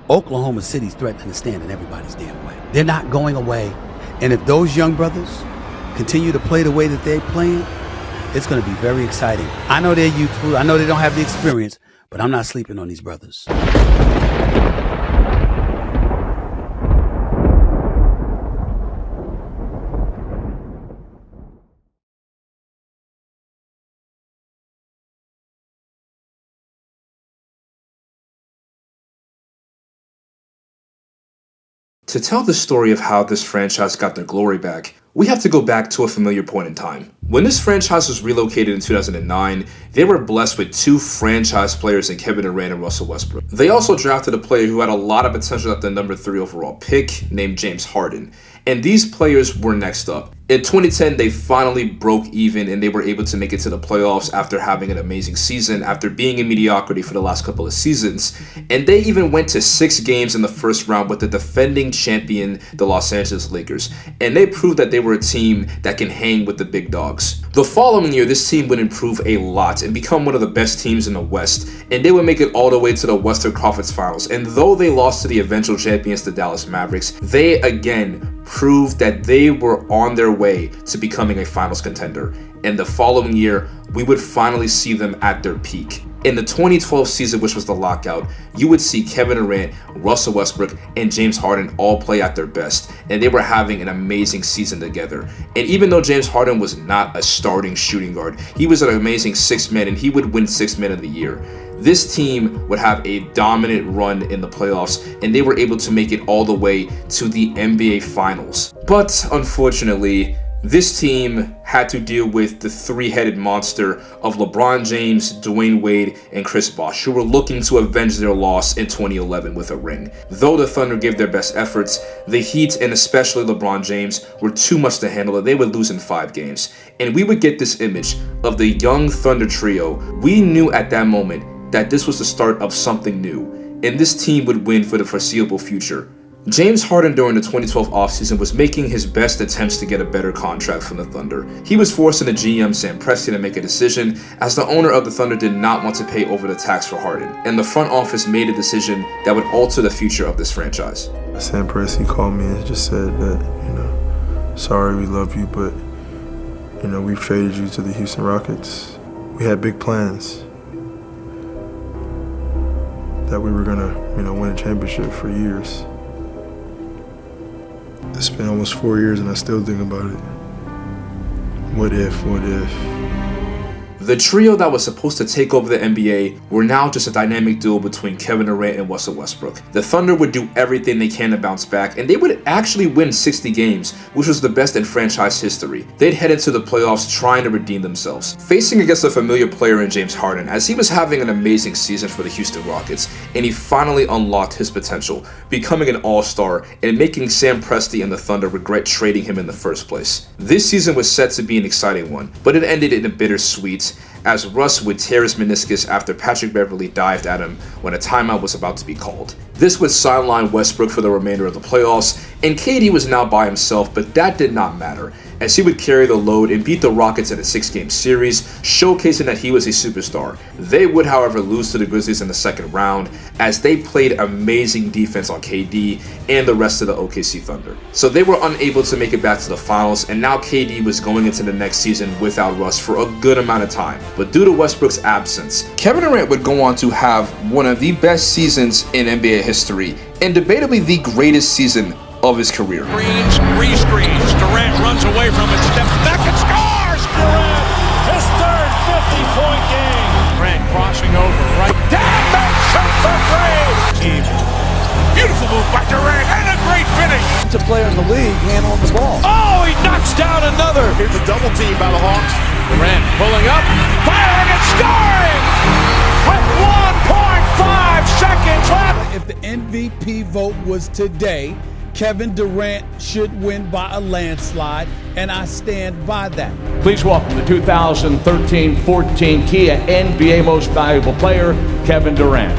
Oklahoma City's threatening to stand in everybody's damn way. They're not going away. And if those young brothers continue to play the way that they're playing, it's going to be very exciting. I know they're youthful. I know they don't have the experience, but I'm not sleeping on these brothers. To tell the story of how this franchise got their glory back, we have to go back to a familiar point in time. When this franchise was relocated in 2009, they were blessed with two franchise players in Kevin Durant and Russell Westbrook. They also drafted a player who had a lot of potential at the number 3 overall pick named James Harden. And these players were next up. In 2010, they finally broke even and they were able to make it to the playoffs after having an amazing season, after being in mediocrity for the last couple of seasons. And they even went to 6 games in the first round with the defending champion, the Los Angeles Lakers. And they proved that they were a team that can hang with the big dogs. The following year, this team would improve a lot and become one of the best teams in the West. And they would make it all the way to the Western Conference Finals. And though they lost to the eventual champions, the Dallas Mavericks, they again proved that they were on their way to becoming a finals contender. And the following year, we would finally see them at their peak. In the 2012 season, which was the lockout, you would see Kevin Durant, Russell Westbrook, and James Harden all play at their best, and they were having an amazing season together. And even though James Harden was not a starting shooting guard, he was an amazing 6th man, and he would win 6th man of the year. This team would have a dominant run in the playoffs, and they were able to make it all the way to the NBA Finals. But unfortunately, this team had to deal with the 3-headed monster of LeBron James, Dwayne Wade, and Chris Bosh, who were looking to avenge their loss in 2011 with a ring. Though the Thunder gave their best efforts, the Heat, and especially LeBron James, were too much to handle, and they would lose in 5 games. And we would get this image of the young Thunder trio. We knew at that moment that this was the start of something new, and this team would win for the foreseeable future. James Harden during the 2012 offseason was making his best attempts to get a better contract from the Thunder. He was forcing the GM Sam Presti to make a decision, as the owner of the Thunder did not want to pay over the tax for Harden, and the front office made a decision that would alter the future of this franchise. Sam Presti called me and just said that, sorry, we love you, but, we've traded you to the Houston Rockets. We had big plans that we were gonna, win a championship for years. It's been almost 4 years and I still think about it. What if? The trio that was supposed to take over the NBA were now just a dynamic duo between Kevin Durant and Russell Westbrook. The Thunder would do everything they can to bounce back, and they would actually win 60 games, which was the best in franchise history. They'd head into the playoffs trying to redeem themselves, facing against a familiar player in James Harden, as he was having an amazing season for the Houston Rockets, and he finally unlocked his potential, becoming an all-star and making Sam Presti and the Thunder regret trading him in the first place. This season was set to be an exciting one, but it ended in a bittersweet, as Russ would tear his meniscus after Patrick Beverley dived at him when a timeout was about to be called. This would sideline Westbrook for the remainder of the playoffs, and KD was now by himself, but that did not matter, as he would carry the load and beat the Rockets in a 6-game series, showcasing that he was a superstar. They would, however, lose to the Grizzlies in the second round, as they played amazing defense on KD and the rest of the OKC Thunder. So they were unable to make it back to the finals, and now KD was going into the next season without Russ for a good amount of time. But due to Westbrook's absence, Kevin Durant would go on to have one of the best seasons in NBA history, and debatably the greatest season of his career. Re-screens, Durant runs away from it, steps back and scores! Durant, his third 50-point game. Durant crossing over, right down, makes it for three! Beautiful move by Durant, and a great finish! To player in the league handling the ball. Oh, he knocks down another! Here's a double team by the Hawks. Durant pulling up, firing and scoring! With 1.5 seconds left! If the MVP vote was today, Kevin Durant should win by a landslide, and I stand by that. Please welcome the 2013-14 Kia NBA Most Valuable Player, Kevin Durant.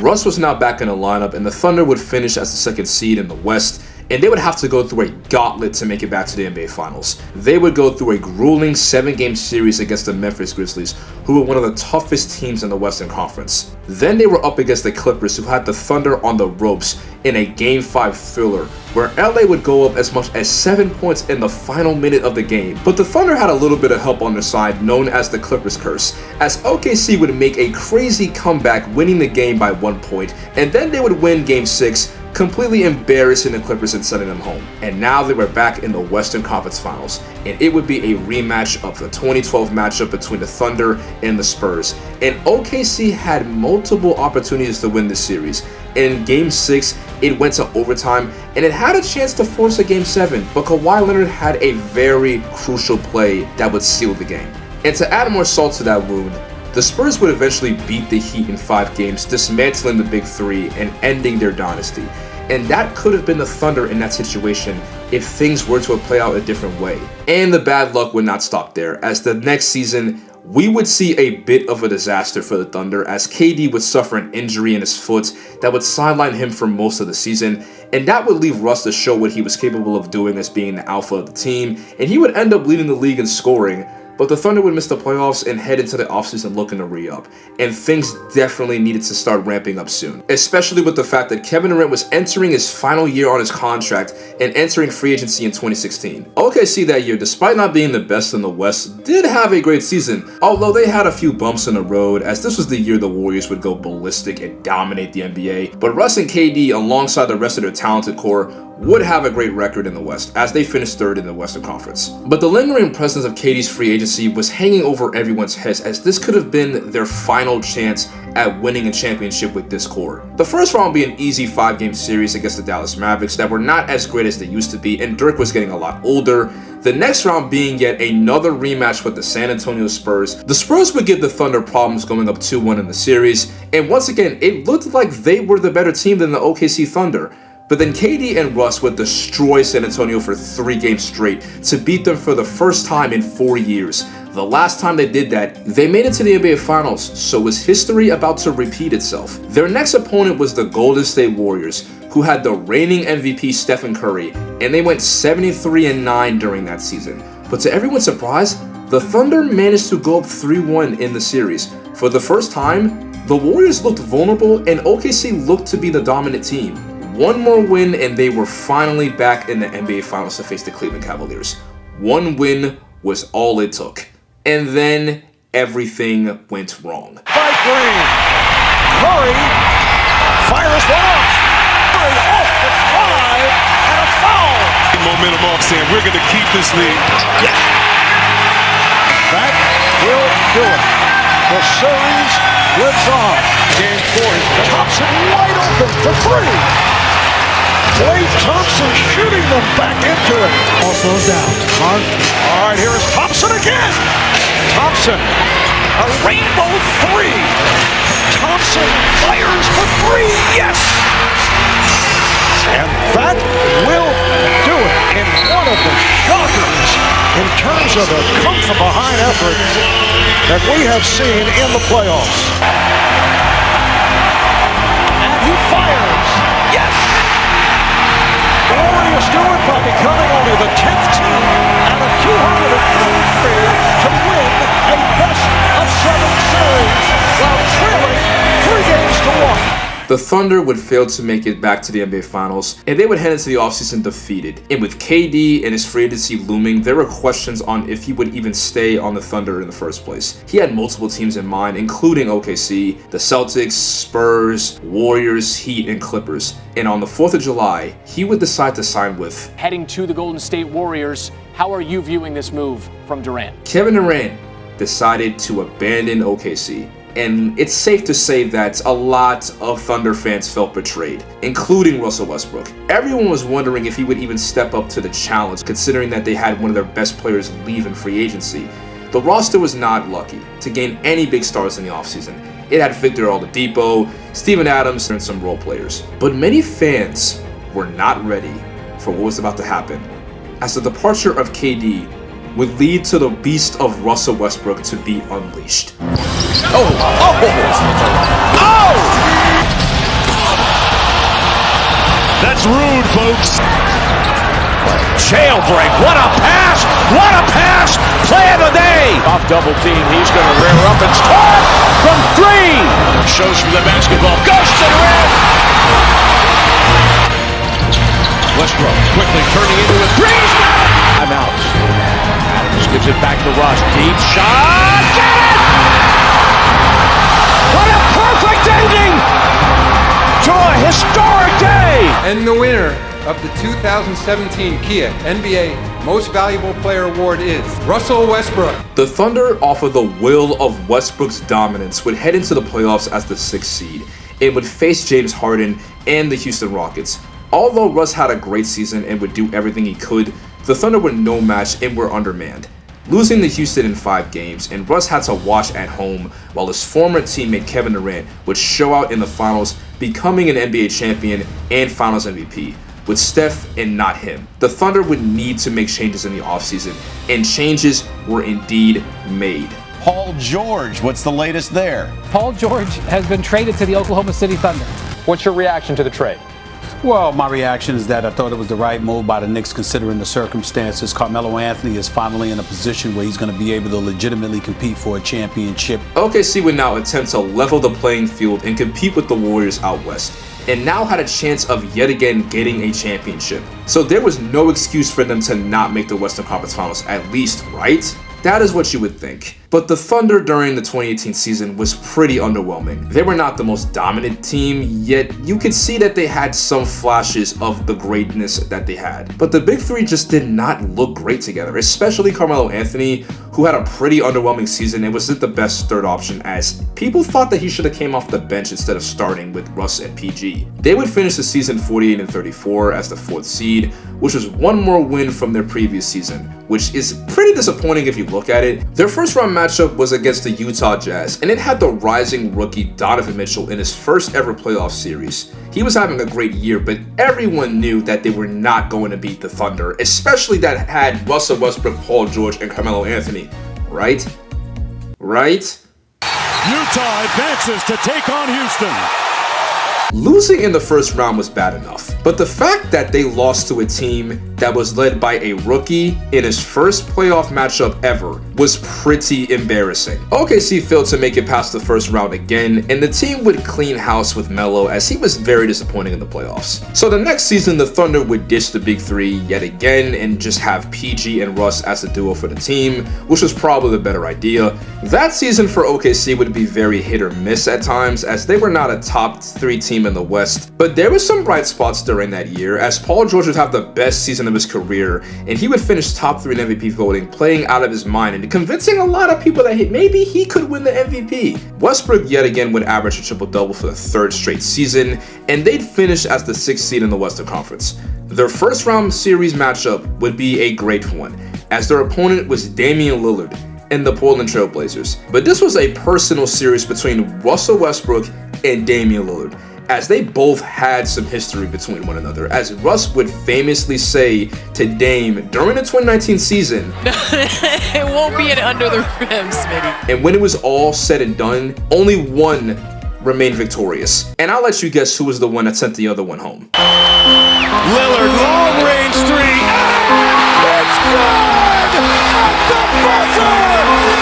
Russ was now back in the lineup, and the Thunder would finish as the second seed in the West, and they would have to go through a gauntlet to make it back to the NBA Finals. They would go through a grueling 7-game series against the Memphis Grizzlies, who were one of the toughest teams in the Western Conference. Then they were up against the Clippers, who had the Thunder on the ropes in a Game 5 thriller, where LA would go up as much as 7 points in the final minute of the game. But the Thunder had a little bit of help on their side, known as the Clippers curse, as OKC would make a crazy comeback, winning the game by 1 point, and then they would win Game 6, completely embarrassing the Clippers and sending them home. And now they were back in the Western Conference Finals, and it would be a rematch of the 2012 matchup between the Thunder and the Spurs. And OKC had multiple opportunities to win this series. In Game 6, it went to overtime, and it had a chance to force a Game 7, but Kawhi Leonard had a very crucial play that would seal the game. And to add more salt to that wound, the Spurs would eventually beat the Heat in 5 games, dismantling the Big Three and ending their dynasty. And that could have been the Thunder in that situation if things were to play out a different way. And the bad luck would not stop there, as the next season, we would see a bit of a disaster for the Thunder, as KD would suffer an injury in his foot that would sideline him for most of the season, and that would leave Russ to show what he was capable of doing as being the alpha of the team, and he would end up leading the league in scoring. But the Thunder would miss the playoffs and head into the offseason looking to re-up, and things definitely needed to start ramping up soon, especially with the fact that Kevin Durant was entering his final year on his contract and entering free agency in 2016. OKC that year, despite not being the best in the West, did have a great season, although they had a few bumps in the road, as this was the year the Warriors would go ballistic and dominate the NBA. But Russ and KD, alongside the rest of their talented core, would have a great record in the West, as they finished 3rd in the Western Conference. But the lingering presence of KD's free agency was hanging over everyone's heads, as this could have been their final chance at winning a championship with this core. The first round would be an easy 5-game series against the Dallas Mavericks that were not as great as they used to be, and Dirk was getting a lot older. The next round being yet another rematch with the San Antonio Spurs. The Spurs would give the Thunder problems going up 2-1 in the series, and once again, it looked like they were the better team than the OKC Thunder. But then KD and Russ would destroy San Antonio for 3 games straight to beat them for the first time in 4 years. The last time they did that, they made it to the NBA Finals, so was history about to repeat itself? Their next opponent was the Golden State Warriors, who had the reigning MVP Stephen Curry, and they went 73-9 during that season. But to everyone's surprise, the Thunder managed to go up 3-1 in the series. For the first time, the Warriors looked vulnerable and OKC looked to be the dominant team. One more win and they were finally back in the NBA Finals to face the Cleveland Cavaliers. One win was all it took. And then everything went wrong. By Green. Curry fires one off. Curry off the fly and a foul. Momentum off, Sam. We're going to keep this lead. Yes. That will do it. The series lives on. Game 4. Thompson wide open for 3. Klay Thompson shooting them back into it. All slows down. Mark. All right, here is Thompson again. Thompson, a rainbow 3. Thompson fires for 3. Yes. And that will do it in one of the shockers in terms of a come-from-behind effort that we have seen in the playoffs. And he fires. Yes. The Warriors do it by becoming only the 10th team out of 233 to win a best-of-7 series while trailing 3 games to 1. The Thunder would fail to make it back to the NBA Finals, and they would head into the offseason defeated. And with KD and his free agency looming, there were questions on if he would even stay on the Thunder in the first place. He had multiple teams in mind, including OKC, the Celtics, Spurs, Warriors, Heat, and Clippers. And on the 4th of July, he would decide to sign with heading to the Golden State Warriors. How are you viewing this move from Durant? Kevin Durant decided to abandon OKC. And it's safe to say that a lot of Thunder fans felt betrayed, including Russell Westbrook. Everyone was wondering if he would even step up to the challenge, considering that they had one of their best players leave in free agency. The roster was not lucky to gain any big stars in the offseason. It had Victor Oladipo, Steven Adams, and some role players. But many fans were not ready for what was about to happen, as the departure of KD would lead to the beast of Russell Westbrook to be unleashed. That's rude, folks. Jailbreak. What a pass. What a pass. Play of the day. Off double team. He's going to rear up and score from 3. Shows for the basketball. Goes to the rim. Westbrook quickly turning into a 3. I'm out. Adams gives it back to Russ. Deep shot. Get it! What a perfect ending to a historic day. And the winner of the 2017 Kia NBA Most Valuable Player Award is Russell Westbrook. The Thunder, off of the will of Westbrook's dominance, would head into the playoffs as the 6th seed and would face James Harden and the Houston Rockets. Although Russ had a great season and would do everything he could, the Thunder were no match and were undermanned, losing to Houston in 5 games, and Russ had to watch at home while his former teammate Kevin Durant would show out in the finals, becoming an NBA champion and finals MVP, with Steph and not him. The Thunder would need to make changes in the offseason, and changes were indeed made. Paul George, what's the latest there? Paul George has been traded to the Oklahoma City Thunder. What's your reaction to the trade? Well, my reaction is that I thought it was the right move by the Knicks considering the circumstances. Carmelo Anthony is finally in a position where he's going to be able to legitimately compete for a championship. OKC would now attempt to level the playing field and compete with the Warriors out west, and now had a chance of yet again getting a championship. So there was no excuse for them to not make the Western Conference Finals at least, right? That is what you would think. But the Thunder during the 2018 season was pretty underwhelming. They were not the most dominant team, yet you could see that they had some flashes of the greatness that they had. But the big three just did not look great together, especially Carmelo Anthony, who had a pretty underwhelming season and wasn't the best third option, as people thought that he should have came off the bench instead of starting with Russ and PG. They would finish the season 48-34 as the 4th seed, which was one more win from their previous season, which is pretty disappointing if you look at it. Their first round matchup was against the Utah Jazz, and it had the rising rookie Donovan Mitchell in his first ever playoff series. He was having a great year, but everyone knew that they were not going to beat the Thunder, especially that had Russell Westbrook, Paul George, and Carmelo Anthony. Right? Utah advances to take on Houston. Losing in the first round was bad enough, but the fact that they lost to a team that was led by a rookie in his first playoff matchup ever was pretty embarrassing. OKC failed to make it past the first round again, and the team would clean house with Melo as he was very disappointing in the playoffs. So the next season, the Thunder would ditch the big three yet again and just have PG and Russ as a duo for the team, which was probably the better idea. That season for OKC would be very hit or miss at times, as they were not a top 3 team in the West, but there were some bright spots during that year, as Paul George would have the best season of his career, and he would finish top 3 in MVP voting, playing out of his mind and convincing a lot of people that maybe he could win the MVP. Westbrook yet again would average a triple-double for the 3rd straight season, and they'd finish as the 6th seed in the Western Conference. Their first round series matchup would be a great one, as their opponent was Damian Lillard and the Portland Trail Blazers. But this was a personal series between Russell Westbrook and Damian Lillard, as they both had some history between one another, as Russ would famously say to Dame during the 2019 season, "It won't be an under the rim, Smitty." And when it was all said and done, only one remained victorious. And I'll let you guess who was the one that sent the other one home. Lillard, long range 3. It's good! At the buzzer!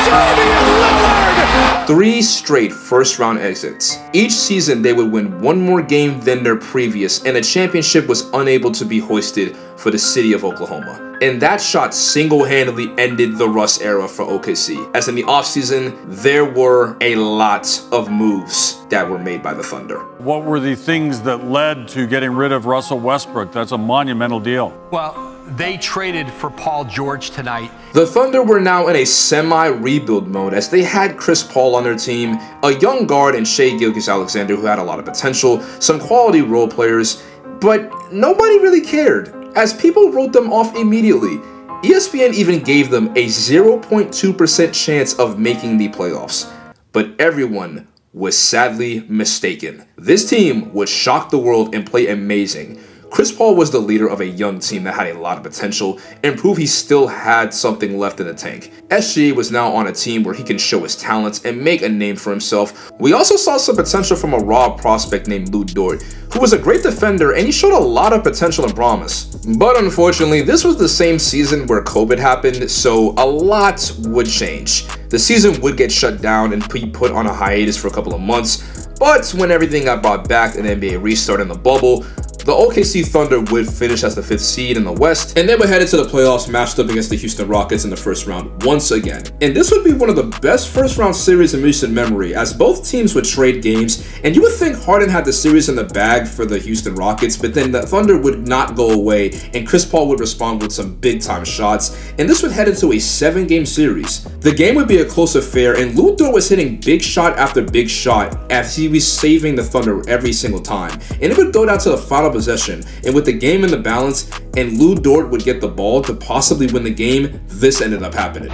Damian Lillard! 3 straight first-round exits. Each season, they would win one more game than their previous, and a championship was unable to be hoisted for the city of Oklahoma. And that shot single-handedly ended the Russ era for OKC, as in the offseason, there were a lot of moves that were made by the Thunder. What were the things that led to getting rid of Russell Westbrook? That's a monumental deal. Well, they traded for Paul George tonight. The Thunder were now in a semi-rebuild mode, as they had Chris Paul on their team, a young guard in Shai Gilgeous-Alexander who had a lot of potential, some quality role players, but nobody really cared, as people wrote them off immediately. ESPN even gave them a 0.2% chance of making the playoffs, but everyone was sadly mistaken. This team would shock the world and play amazing, Chris Paul was the leader of a young team that had a lot of potential and proved he still had something left in the tank. SGA was now on a team where he can show his talents and make a name for himself. We also saw some potential from a raw prospect named Lu Dort, who was a great defender and he showed a lot of potential and promise. But unfortunately, this was the same season where COVID happened, so a lot would change. The season would get shut down and be put on a hiatus for a couple of months, but when everything got brought back and the NBA restarted in the bubble, the OKC Thunder would finish as the 5th seed in the West, and they would head into the playoffs matched up against the Houston Rockets in the first round once again. And this would be one of the best first round series in recent memory, as both teams would trade games, and you would think Harden had the series in the bag for the Houston Rockets, but then the Thunder would not go away, and Chris Paul would respond with some big time shots, and this would head into a 7-game series. The game would be a close affair, and Lu Dort was hitting big shot after big shot as he was saving the Thunder every single time, and it would go down to the final possession, and with the game in the balance and Lu Dort would get the ball to possibly win the game, this ended up happening.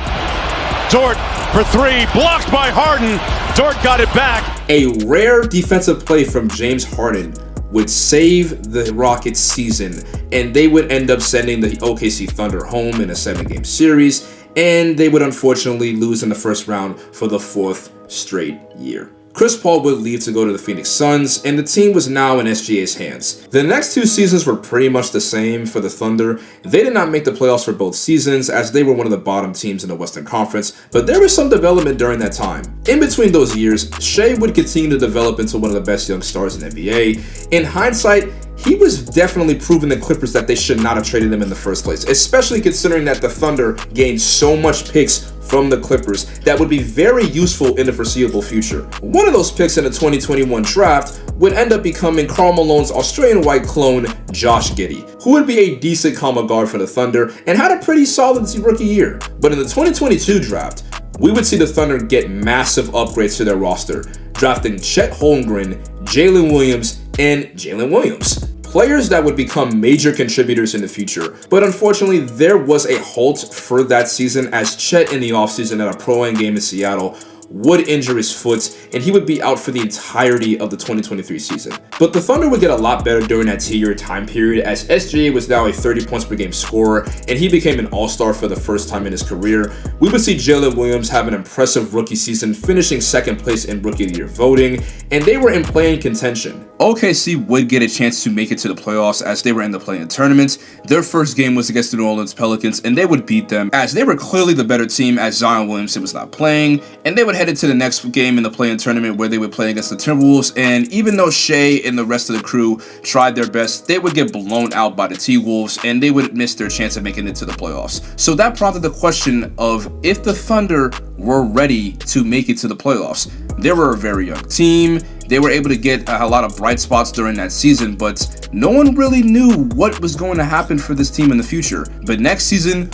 Dort for 3, blocked by Harden. Dort got it back. A rare defensive play from James Harden would save the Rockets season, and they would end up sending the OKC Thunder home in a 7-game series, and they would unfortunately lose in the first round for the 4th straight year. Chris Paul would leave to go to the Phoenix Suns, and the team was now in SGA's hands. The next 2 seasons were pretty much the same for the Thunder. They did not make the playoffs for both seasons, as they were one of the bottom teams in the Western Conference, but there was some development during that time. In between those years, Shai would continue to develop into one of the best young stars in the NBA. In hindsight, he was definitely proving the Clippers that they should not have traded him in the first place, especially considering that the Thunder gained so much picks from the Clippers that would be very useful in the foreseeable future. One of those picks in the 2021 draft would end up becoming Karl Malone's Australian white clone, Josh Giddey, who would be a decent combo guard for the Thunder and had a pretty solid rookie year. But in the 2022 draft, we would see the Thunder get massive upgrades to their roster, drafting Chet Holmgren, Jalen Williams, and Jalen Williams. Players that would become major contributors in the future. But unfortunately, there was a halt for that season as Chet in the offseason at a pro-am game in Seattle would injure his foot, and he would be out for the entirety of the 2023 season. But the Thunder would get a lot better during that 2-year time period, as SGA was now a 30 points per game scorer, and he became an all-star for the first time in his career. We would see Jalen Williams have an impressive rookie season, finishing 2nd place in Rookie of the Year voting, and they were in play-in contention. OKC would get a chance to make it to the playoffs as they were in the play-in tournament. Their first game was against the New Orleans Pelicans, and they would beat them as they were clearly the better team as Zion Williamson was not playing, and they would head into the next game in the play-in tournament where they would play against the Timberwolves, and even though Shai and the rest of the crew tried their best, they would get blown out by the T-Wolves, and they would miss their chance of making it to the playoffs. So that prompted the question of if the Thunder were ready to make it to the playoffs. They were a very young team. They were able to get a lot of bright spots during that season, but no one really knew what was going to happen for this team in the future. But next season,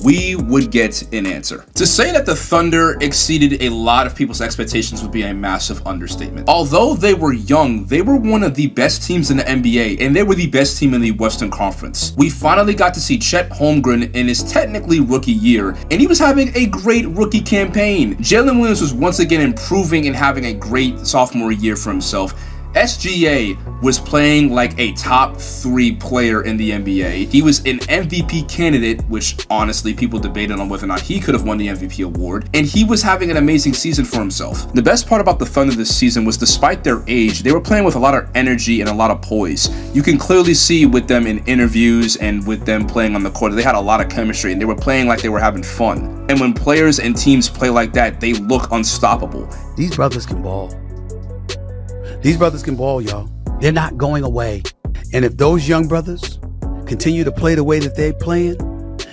we would get an answer. To say that the Thunder exceeded a lot of people's expectations would be a massive understatement. Although they were young, they were one of the best teams in the NBA, and they were the best team in the Western Conference. We finally got to see Chet Holmgren in his technically rookie year, and he was having a great rookie campaign. Jalen Williams was once again improving and having a great sophomore year for himself. SGA was playing like a top 3 player in the NBA. He was an MVP candidate, which honestly people debated on whether or not he could have won the MVP award, and he was having an amazing season for himself. The best part about the Thunder this season was despite their age, they were playing with a lot of energy and a lot of poise. You can clearly see with them in interviews and with them playing on the court, they had a lot of chemistry and they were playing like they were having fun. And when players and teams play like that, they look unstoppable. These brothers can ball. These brothers can ball, y'all. They're not going away. And if those young brothers continue to play the way that they're playing,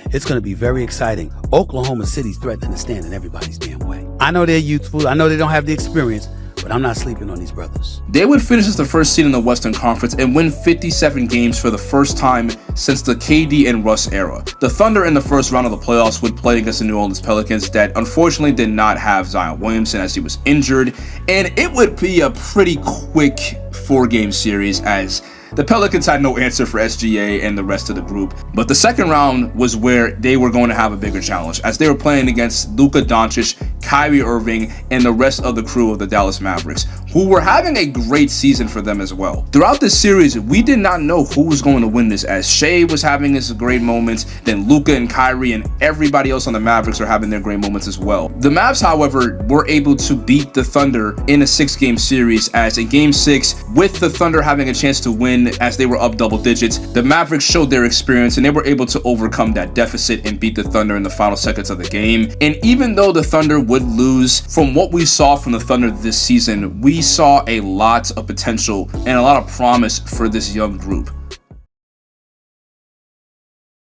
it's going to be very exciting. Oklahoma City's threatening to stand in everybody's damn way. I know they're youthful. I know they don't have the experience, but I'm not sleeping on these brothers. They would finish as the first seed in the Western Conference and win 57 games for the first time since the KD and Russ era. The Thunder in the first round of the playoffs would play against the New Orleans Pelicans that unfortunately did not have Zion Williamson as he was injured, and it would be a pretty quick 4-game series as the Pelicans had no answer for SGA and the rest of the group. But the second round was where they were going to have a bigger challenge, as they were playing against Luka Doncic, Kyrie Irving, and the rest of the crew of the Dallas Mavericks, who were having a great season for them as well. Throughout this series, we did not know who was going to win this, as Shea was having his great moments, then Luka and Kyrie and everybody else on the Mavericks are having their great moments as well. The Mavs, however, were able to beat the Thunder in a 6-game series, as in Game 6, with the Thunder having a chance to win as they were up double digits, the Mavericks showed their experience and they were able to overcome that deficit and beat the Thunder in the final seconds of the game. And even though the Thunder would lose, from what we saw from the Thunder this season, we saw a lot of potential and a lot of promise for this young group.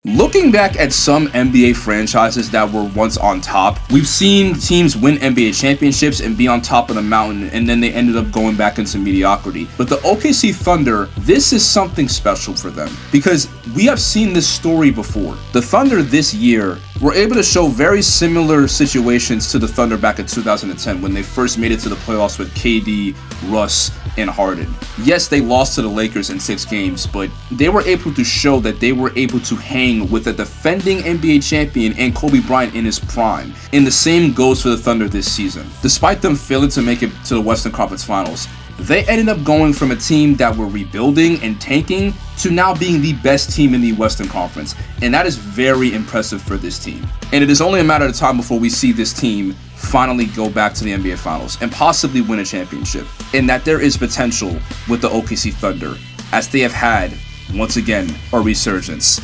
Looking back at some NBA franchises that were once on top, we've seen teams win NBA championships and be on top of the mountain, and then they ended up going back into mediocrity. But the OKC Thunder, this is something special for them, because we have seen this story before. The Thunder this year were able to show very similar situations to the Thunder back in 2010 when they first made it to the playoffs with KD, Russ, and Harden. Yes, they lost to the Lakers in 6 games, but they were able to show that they were able to hang with a defending NBA champion and Kobe Bryant in his prime. And the same goes for the Thunder this season. Despite them failing to make it to the Western Conference Finals, they ended up going from a team that were rebuilding and tanking to now being the best team in the Western Conference. And that is very impressive for this team. And it is only a matter of time before we see this team finally go back to the NBA Finals and possibly win a championship. And that there is potential with the OKC Thunder, as they have had, once again, a resurgence.